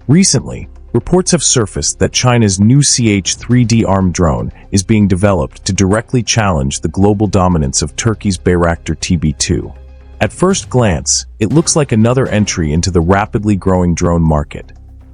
Recently, reports have surfaced that China's new CH-3D armed drone is being developed to directly challenge the global dominance of Turkey's Bayraktar TB2. At first glance, it looks like another entry into the rapidly growing drone market.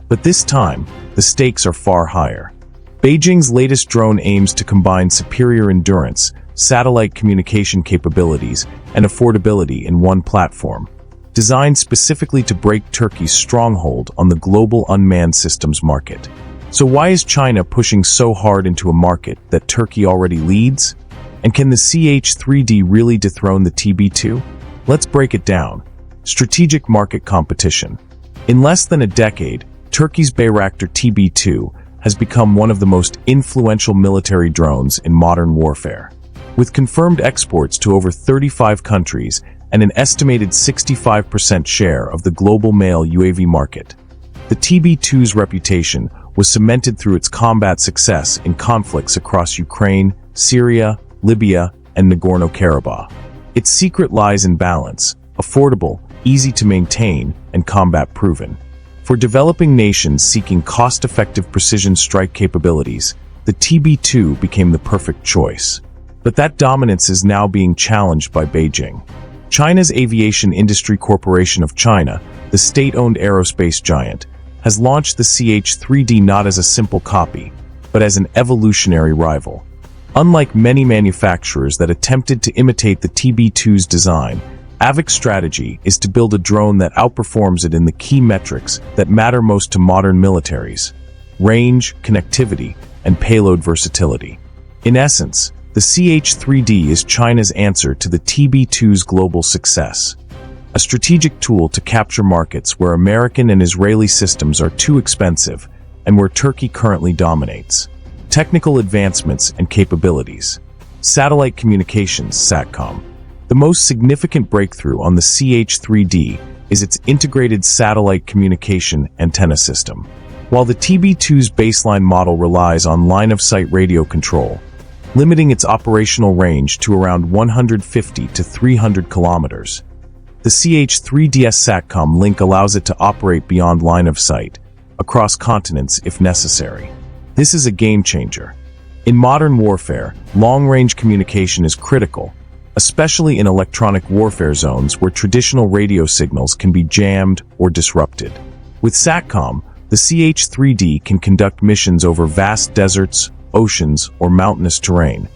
But this time, the stakes are far higher. Beijing's latest drone aims to combine superior endurance, satellite communication capabilities, and affordability in one platform, designed specifically to break Turkey's stronghold on the global unmanned systems market. So why is China pushing so hard into a market that Turkey already leads? And can the CH-3D really dethrone the TB2? Let's break it down. Strategic market competition. In less than a decade, Turkey's Bayraktar TB2 has become one of the most influential military drones in modern warfare. With confirmed exports to over 35 countries and an estimated 65% share of the global male UAV market, the TB2's reputation was cemented through its combat success in conflicts across Ukraine, Syria, Libya, and Nagorno-Karabakh. Its secret lies in balance: affordable, easy to maintain, and combat-proven. For developing nations seeking cost-effective precision strike capabilities, the TB2 became the perfect choice. But that dominance is now being challenged by Beijing. China's Aviation Industry Corporation of China, the state-owned aerospace giant, has launched the CH-3D not as a simple copy, but as an evolutionary rival. Unlike many manufacturers that attempted to imitate the TB2's design, AVIC's strategy is to build a drone that outperforms it in the key metrics that matter most to modern militaries: range, connectivity, and payload versatility. In essence, the CH-3D is China's answer to the TB2's global success. A strategic tool to capture markets where American and Israeli systems are too expensive and where Turkey currently dominates. Technical advancements and capabilities. Satellite communications, SATCOM. The most significant breakthrough on the CH-3D is its integrated satellite communication antenna system. While the TB2's baseline model relies on line-of-sight radio control, limiting its operational range to around 150 to 300 kilometers, the CH-3DS SATCOM link allows it to operate beyond line of sight, across continents if necessary. This is a game changer. In modern warfare, long-range communication is critical, especially in electronic warfare zones where traditional radio signals can be jammed or disrupted. With SATCOM, the CH-3D can conduct missions over vast deserts, oceans, or mountainous terrain,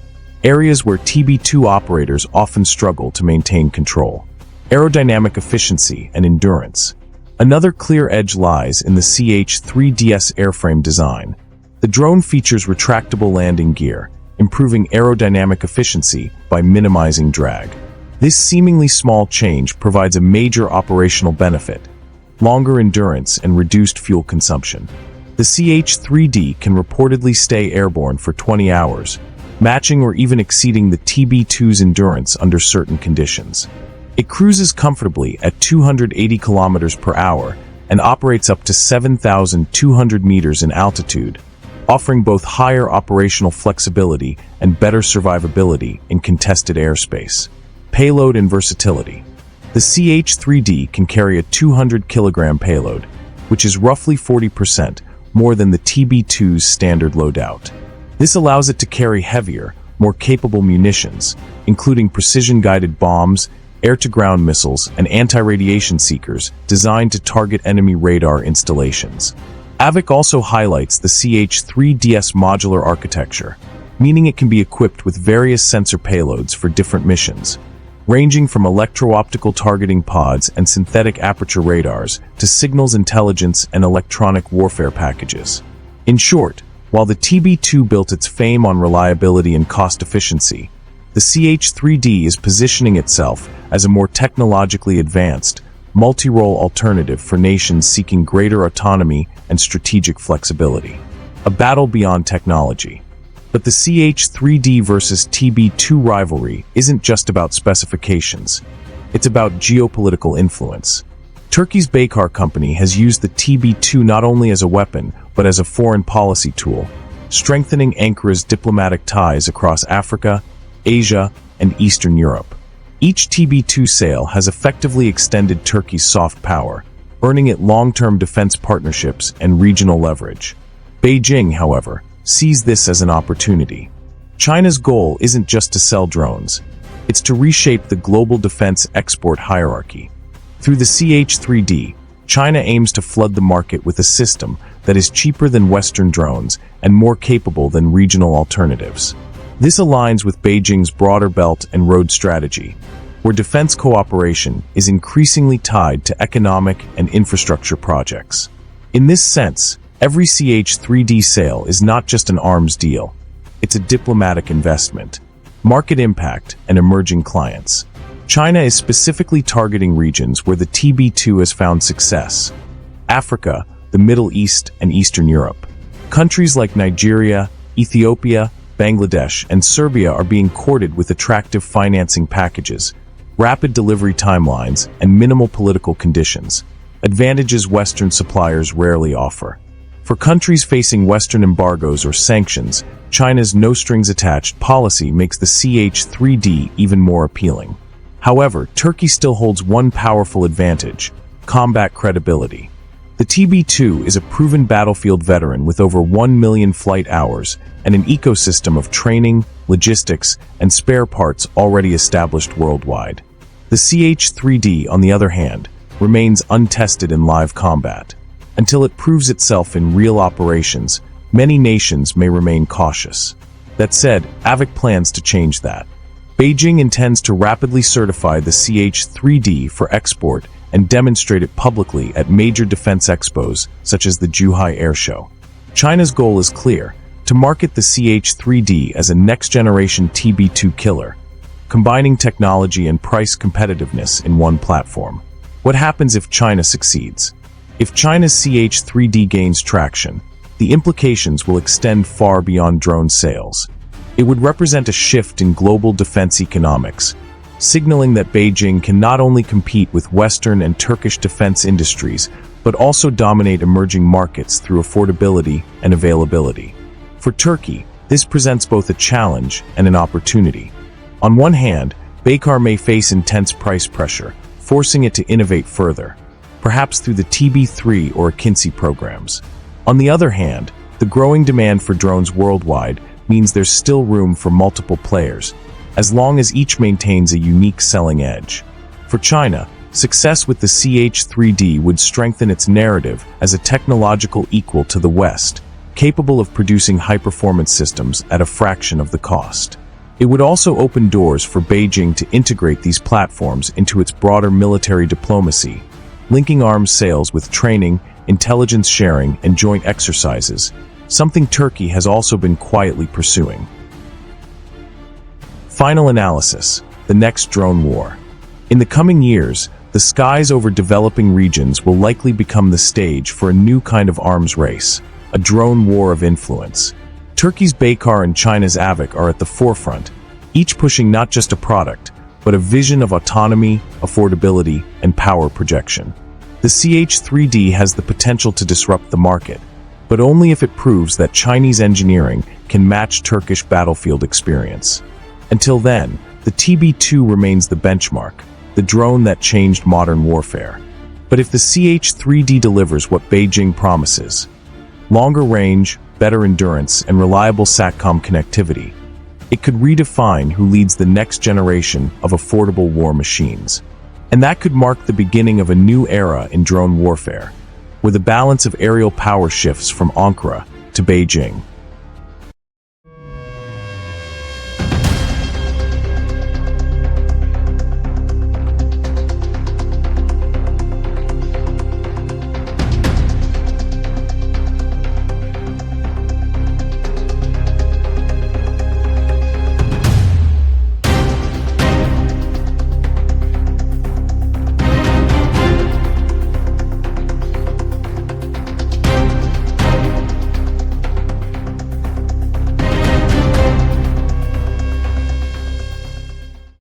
areas where TB2 operators often struggle to maintain control. Aerodynamic efficiency and endurance. Another clear edge lies in the CH-3DS airframe design. The drone features retractable landing gear, improving aerodynamic efficiency by minimizing drag. This seemingly small change provides a major operational benefit: longer endurance and reduced fuel consumption. The CH-3D can reportedly stay airborne for 20 hours, matching or even exceeding the TB2's endurance under certain conditions. It cruises comfortably at 280 kilometers per hour and operates up to 7,200 meters in altitude, offering both higher operational flexibility and better survivability in contested airspace. Payload and versatility. The CH-3D can carry a 200-kilogram payload, which is roughly 40% more than the TB2's standard loadout. This allows it to carry heavier, more capable munitions, including precision-guided bombs, air-to-ground missiles, and anti-radiation seekers designed to target enemy radar installations. AVIC also highlights the CH-3DS modular architecture, meaning it can be equipped with various sensor payloads for different missions, ranging from electro-optical targeting pods and synthetic aperture radars to signals intelligence and electronic warfare packages. In short, while the TB2 built its fame on reliability and cost efficiency, the CH-3D is positioning itself as a more technologically advanced, multi-role alternative for nations seeking greater autonomy and strategic flexibility. A battle beyond technology. But the CH-3D versus TB2 rivalry isn't just about specifications. It's about geopolitical influence. Turkey's Baykar company has used the TB2 not only as a weapon, but as a foreign policy tool, strengthening Ankara's diplomatic ties across Africa, Asia, and Eastern Europe. Each TB2 sale has effectively extended Turkey's soft power, earning it long-term defense partnerships and regional leverage. Beijing, however, sees this as an opportunity. China's goal isn't just to sell drones. It's to reshape the global defense export hierarchy. Through the CH-3D, China aims to flood the market with a system that is cheaper than Western drones and more capable than regional alternatives. This aligns with Beijing's broader Belt and Road strategy, where defense cooperation is increasingly tied to economic and infrastructure projects. In this sense, every CH-3D sale is not just an arms deal. It's a diplomatic investment, market impact, and emerging clients. China is specifically targeting regions where the TB2 has found success: Africa, the Middle East, and Eastern Europe. Countries like Nigeria, Ethiopia, Bangladesh, and Serbia are being courted with attractive financing packages, rapid delivery timelines, and minimal political conditions, advantages Western suppliers rarely offer. For countries facing Western embargoes or sanctions, China's no-strings-attached policy makes the CH-3D even more appealing. However, Turkey still holds one powerful advantage: combat credibility. The TB2 is a proven battlefield veteran with over 1 million flight hours and an ecosystem of training, logistics, and spare parts already established worldwide. The CH-3D, on the other hand, remains untested in live combat. Until it proves itself in real operations, many nations may remain cautious. That said, AVIC plans to change that. Beijing intends to rapidly certify the CH-3D for export and demonstrate it publicly at major defense expos such as the Zhuhai Air Show. China's goal is clear: to market the CH-3D as a next-generation TB2 killer, combining technology and price competitiveness in one platform. What happens if China succeeds? If China's CH-3D gains traction, the implications will extend far beyond drone sales. It would represent a shift in global defense economics, signaling that Beijing can not only compete with Western and Turkish defense industries, but also dominate emerging markets through affordability and availability. For Turkey, this presents both a challenge and an opportunity. On one hand, Baykar may face intense price pressure, forcing it to innovate further, perhaps through the TB3 or Akinci programs. On the other hand, the growing demand for drones worldwide means there's still room for multiple players, as long as each maintains a unique selling edge. For China, success with the CH-3D would strengthen its narrative as a technological equal to the West, capable of producing high-performance systems at a fraction of the cost. It would also open doors for Beijing to integrate these platforms into its broader military diplomacy, linking arms sales with training, intelligence sharing, and joint exercises, something Turkey has also been quietly pursuing. Final analysis: the next drone war. In the coming years, the skies over developing regions will likely become the stage for a new kind of arms race, a drone war of influence. Turkey's Baykar and China's AVIC are at the forefront, each pushing not just a product, but a vision of autonomy, affordability, and power projection. The CH-3D has the potential to disrupt the market, but only if it proves that Chinese engineering can match Turkish battlefield experience. Until then, the TB2 remains the benchmark, the drone that changed modern warfare. But if the CH-3D delivers what Beijing promises, longer range, better endurance, and reliable SATCOM connectivity, it could redefine who leads the next generation of affordable war machines. And that could mark the beginning of a new era in drone warfare, where the balance of aerial power shifts from Ankara to Beijing.